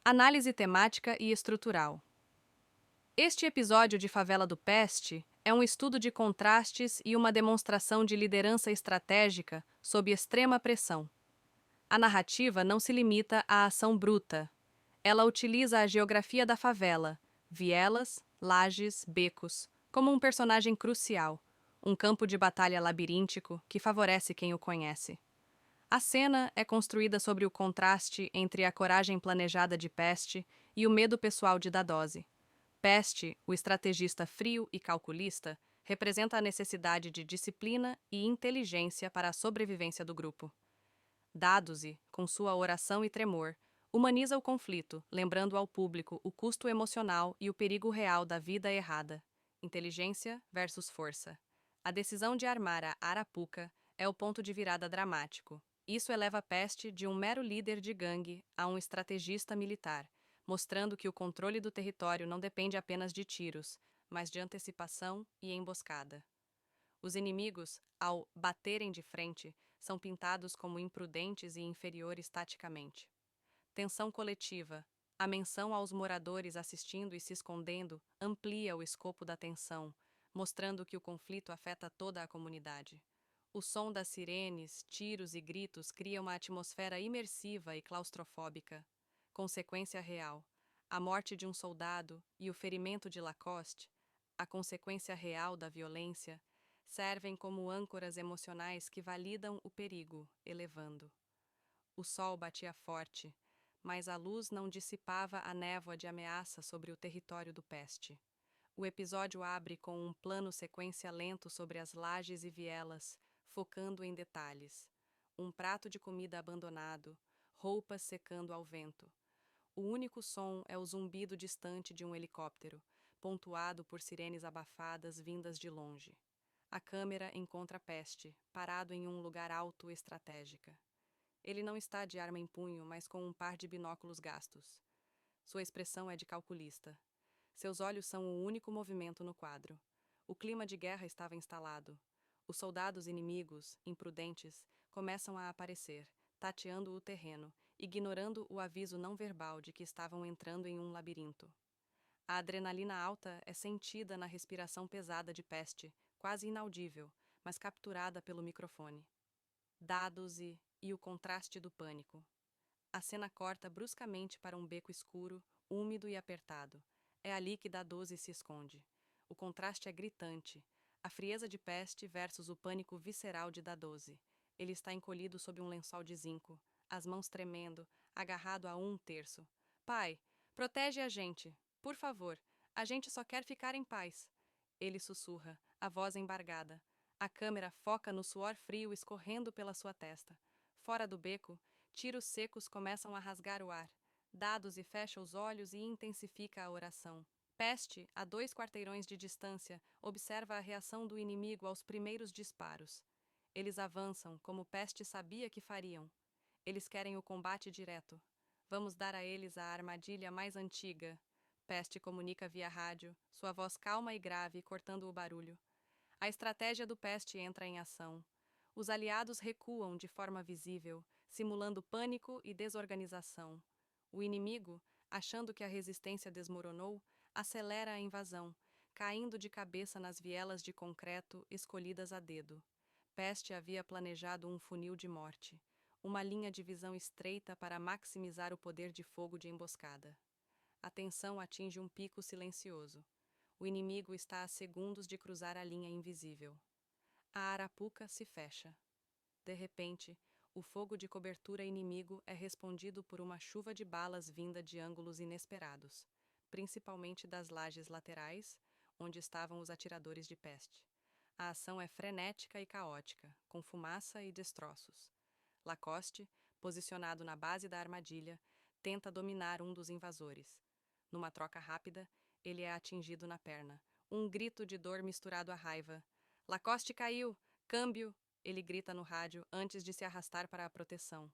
Análise temática e estrutural. Este episódio de Favela do Peste é um estudo de contrastes e uma demonstração de liderança estratégica sob extrema pressão. A narrativa não se limita à ação bruta. Ela utiliza a geografia da favela, vielas, lajes, becos, como um personagem crucial, um campo de batalha labiríntico que favorece quem o conhece. A cena é construída sobre o contraste entre a coragem planejada de Peste e o medo pessoal de Dadose. Peste, o estrategista frio e calculista, representa a necessidade de disciplina e inteligência para a sobrevivência do grupo. Dadose, com sua oração e tremor, humaniza o conflito, lembrando ao público o custo emocional e o perigo real da vida errada. Inteligência versus força. A decisão de armar a Arapuca é o ponto de virada dramático. Isso eleva Peste de um mero líder de gangue a um estrategista militar, mostrando que o controle do território não depende apenas de tiros, mas de antecipação e emboscada. Os inimigos, ao baterem de frente, são pintados como imprudentes e inferiores taticamente. Tensão coletiva. A menção aos moradores assistindo e se escondendo amplia o escopo da tensão, mostrando que o conflito afeta toda a comunidade. O som das sirenes, tiros e gritos cria uma atmosfera imersiva e claustrofóbica. Consequência real. A morte de um soldado e o ferimento de Lacoste, a consequência real da violência, servem como âncoras emocionais que validam o perigo, elevando. O sol batia forte, mas a luz não dissipava a névoa de ameaça sobre o território do Peste. O episódio abre com um plano sequência lento sobre as lajes e vielas, focando em detalhes. Um prato de comida abandonado, roupas secando ao vento. O único som é o zumbido distante de um helicóptero, pontuado por sirenes abafadas vindas de longe. A câmera encontra Peste, parado em um lugar alto estratégica. Ele não está de arma em punho, mas com um par de binóculos gastos. Sua expressão é de calculista. Seus olhos são o único movimento no quadro. O clima de guerra estava instalado. Os soldados inimigos, imprudentes, começam a aparecer, tateando o terreno, ignorando o aviso não verbal de que estavam entrando em um labirinto. A adrenalina alta é sentida na respiração pesada de Peste, quase inaudível, mas capturada pelo microfone. Dados e o contraste do pânico. A cena corta bruscamente para um beco escuro, úmido e apertado. É ali que Dadose se esconde. O contraste é gritante. A frieza de Peste versus o pânico visceral de Dadose. Ele está encolhido sob um lençol de zinco, as mãos tremendo, agarrado a um terço. Pai, protege a gente. Por favor, a gente só quer ficar em paz. Ele sussurra, a voz embargada. A câmera foca no suor frio escorrendo pela sua testa. Fora do beco, tiros secos começam a rasgar o ar. Dados e fecha os olhos e intensifica a oração. Peste, a 2 quarteirões de distância, observa a reação do inimigo aos primeiros disparos. Eles avançam, como Peste sabia que fariam. Eles querem o combate direto. Vamos dar a eles a armadilha mais antiga. Peste comunica via rádio, sua voz calma e grave, cortando o barulho. A estratégia do Peste entra em ação. Os aliados recuam de forma visível, simulando pânico e desorganização. O inimigo, achando que a resistência desmoronou, acelera a invasão, caindo de cabeça nas vielas de concreto escolhidas a dedo. Peste havia planejado um funil de morte, uma linha de visão estreita para maximizar o poder de fogo de emboscada. A tensão atinge um pico silencioso. O inimigo está a segundos de cruzar a linha invisível. A arapuca se fecha. De repente, o fogo de cobertura inimigo é respondido por uma chuva de balas vinda de ângulos inesperados, principalmente das lajes laterais, onde estavam os atiradores de Peste. A ação é frenética e caótica, com fumaça e destroços. Lacoste, posicionado na base da armadilha, tenta dominar um dos invasores. Numa troca rápida, ele é atingido na perna. Um grito de dor misturado à raiva. Lacoste caiu! Câmbio! Ele grita no rádio antes de se arrastar para a proteção.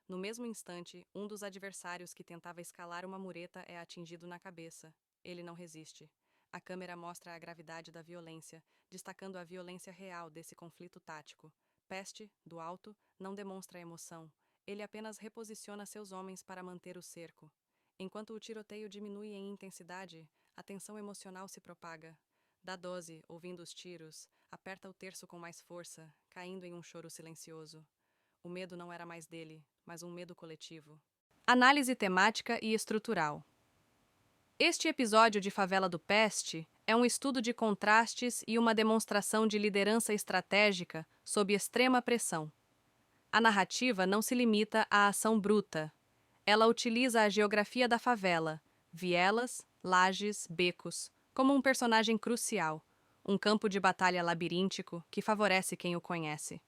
No mesmo instante, um dos adversários que tentava escalar uma mureta é atingido na cabeça. Ele não resiste. A câmera mostra a gravidade da violência, destacando a violência real desse conflito tático. Peste, do alto, não demonstra emoção. Ele apenas reposiciona seus homens para manter o cerco. Enquanto o tiroteio diminui em intensidade, a tensão emocional se propaga. Da12, ouvindo os tiros, aperta o terço com mais força, caindo em um choro silencioso. O medo não era mais dele, mas um medo coletivo. Análise temática e estrutural. Este episódio de Favela do Peste é um estudo de contrastes e uma demonstração de liderança estratégica sob extrema pressão. A narrativa não se limita à ação bruta. Ela utiliza a geografia da favela, vielas, lajes, becos, como um personagem crucial, um campo de batalha labiríntico que favorece quem o conhece.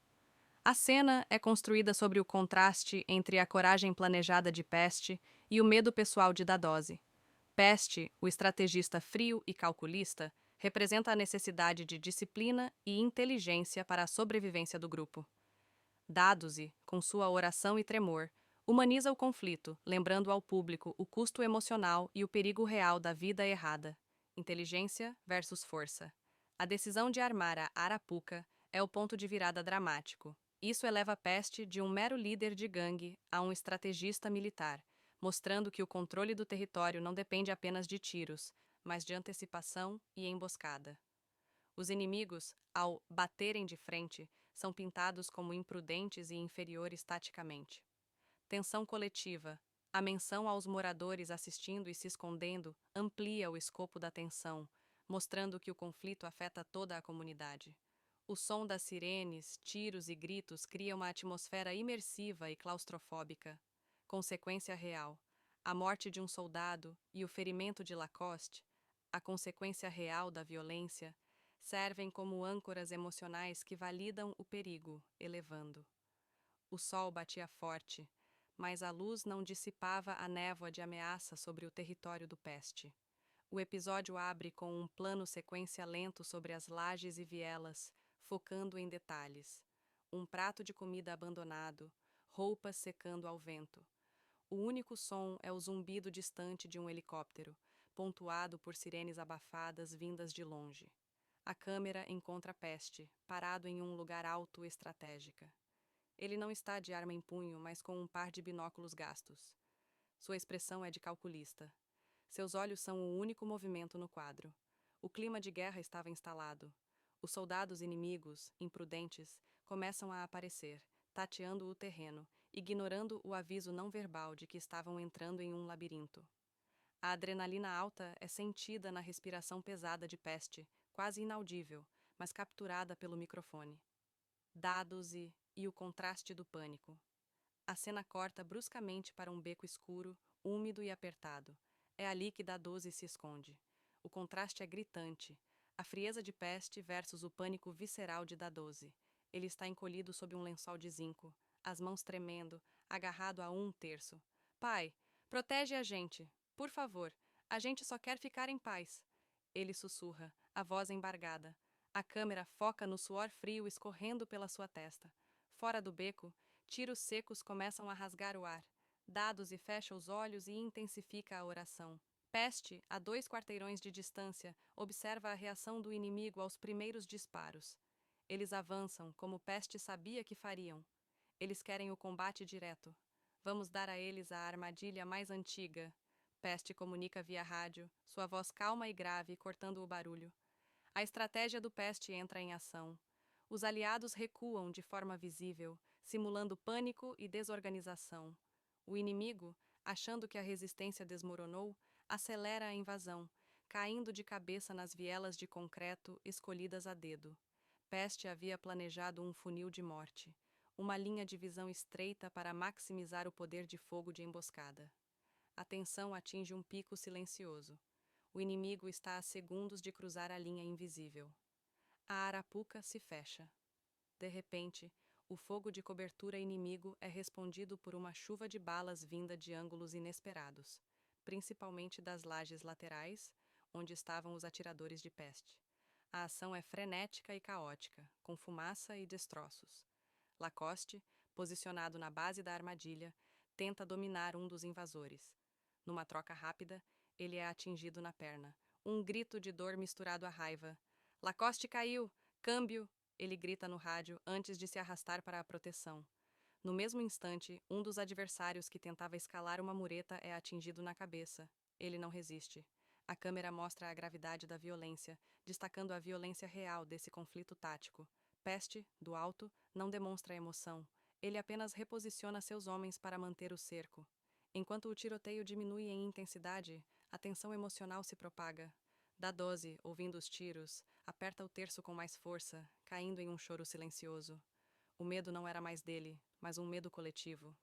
A cena é construída sobre o contraste entre a coragem planejada de Peste e o medo pessoal de Da12. Peste, o estrategista frio e calculista, representa a necessidade de disciplina e inteligência para a sobrevivência do grupo. Da12, com sua oração e tremor, humaniza o conflito, lembrando ao público o custo emocional e o perigo real da vida errada. Inteligência versus força. A decisão de armar a Arapuca é o ponto de virada dramático. Isso eleva Peste de um mero líder de gangue a um estrategista militar, mostrando que o controle do território não depende apenas de tiros, mas de antecipação e emboscada. Os inimigos, ao baterem de frente, são pintados como imprudentes e inferiores taticamente. Tensão coletiva. A menção aos moradores assistindo e se escondendo amplia o escopo da tensão, mostrando que o conflito afeta toda a comunidade. O som das sirenes, tiros e gritos cria uma atmosfera imersiva e claustrofóbica. Consequência real. A morte de um soldado e o ferimento de Lacoste, a consequência real da violência, servem como âncoras emocionais que validam o perigo, elevando. O sol batia forte, mas a luz não dissipava a névoa de ameaça sobre o território do Peste. O episódio abre com um plano sequência lento sobre as lajes e vielas, focando em detalhes. Um prato de comida abandonado, roupas secando ao vento. O único som é o zumbido distante de um helicóptero, pontuado por sirenes abafadas vindas de longe. A câmera encontra Peste, parado em um lugar alto estratégica. Ele não está de arma em punho, mas com um par de binóculos gastos. Sua expressão é de calculista. Seus olhos são o único movimento no quadro. O clima de guerra estava instalado. Os soldados inimigos, imprudentes, começam a aparecer, tateando o terreno, ignorando o aviso não verbal de que estavam entrando em um labirinto. A adrenalina alta é sentida na respiração pesada de Peste, quase inaudível, mas capturada pelo microfone. Dados e o contraste do pânico. A cena corta bruscamente para um beco escuro, úmido e apertado. É ali que Da12 se esconde. O contraste é gritante. A frieza de Peste versus o pânico visceral de Da12. Ele está encolhido sob um lençol de zinco, as mãos tremendo, agarrado a um terço. Pai, protege a gente. Por favor, a gente só quer ficar em paz. Ele sussurra, a voz embargada. A câmera foca no suor frio escorrendo pela sua testa. Fora do beco, tiros secos começam a rasgar o ar. Da12 fecha os olhos e intensifica a oração. Peste, a 2 quarteirões de distância, observa a reação do inimigo aos primeiros disparos. Eles avançam, como Peste sabia que fariam. Eles querem o combate direto. Vamos dar a eles a armadilha mais antiga. Peste comunica via rádio, sua voz calma e grave, cortando o barulho. A estratégia do Peste entra em ação. Os aliados recuam de forma visível, simulando pânico e desorganização. O inimigo, achando que a resistência desmoronou, acelera a invasão, caindo de cabeça nas vielas de concreto escolhidas a dedo. Peste havia planejado um funil de morte, uma linha de visão estreita para maximizar o poder de fogo de emboscada. A tensão atinge um pico silencioso. O inimigo está a segundos de cruzar a linha invisível. A arapuca se fecha. De repente, o fogo de cobertura inimigo é respondido por uma chuva de balas vinda de ângulos inesperados, principalmente das lajes laterais, onde estavam os atiradores de Peste. A ação é frenética e caótica, com fumaça e destroços. Lacoste, posicionado na base da armadilha, tenta dominar um dos invasores. Numa troca rápida, ele é atingido na perna. Um grito de dor misturado à raiva. Lacoste caiu! Câmbio! Ele grita no rádio antes de se arrastar para a proteção. No mesmo instante, um dos adversários que tentava escalar uma mureta é atingido na cabeça. Ele não resiste. A câmera mostra a gravidade da violência, destacando a violência real desse conflito tático. Peste, do alto, não demonstra emoção. Ele apenas reposiciona seus homens para manter o cerco. Enquanto o tiroteio diminui em intensidade, a tensão emocional se propaga. Da 12, ouvindo os tiros, aperta o terço com mais força, caindo em um choro silencioso. O medo não era mais dele, mas um medo coletivo.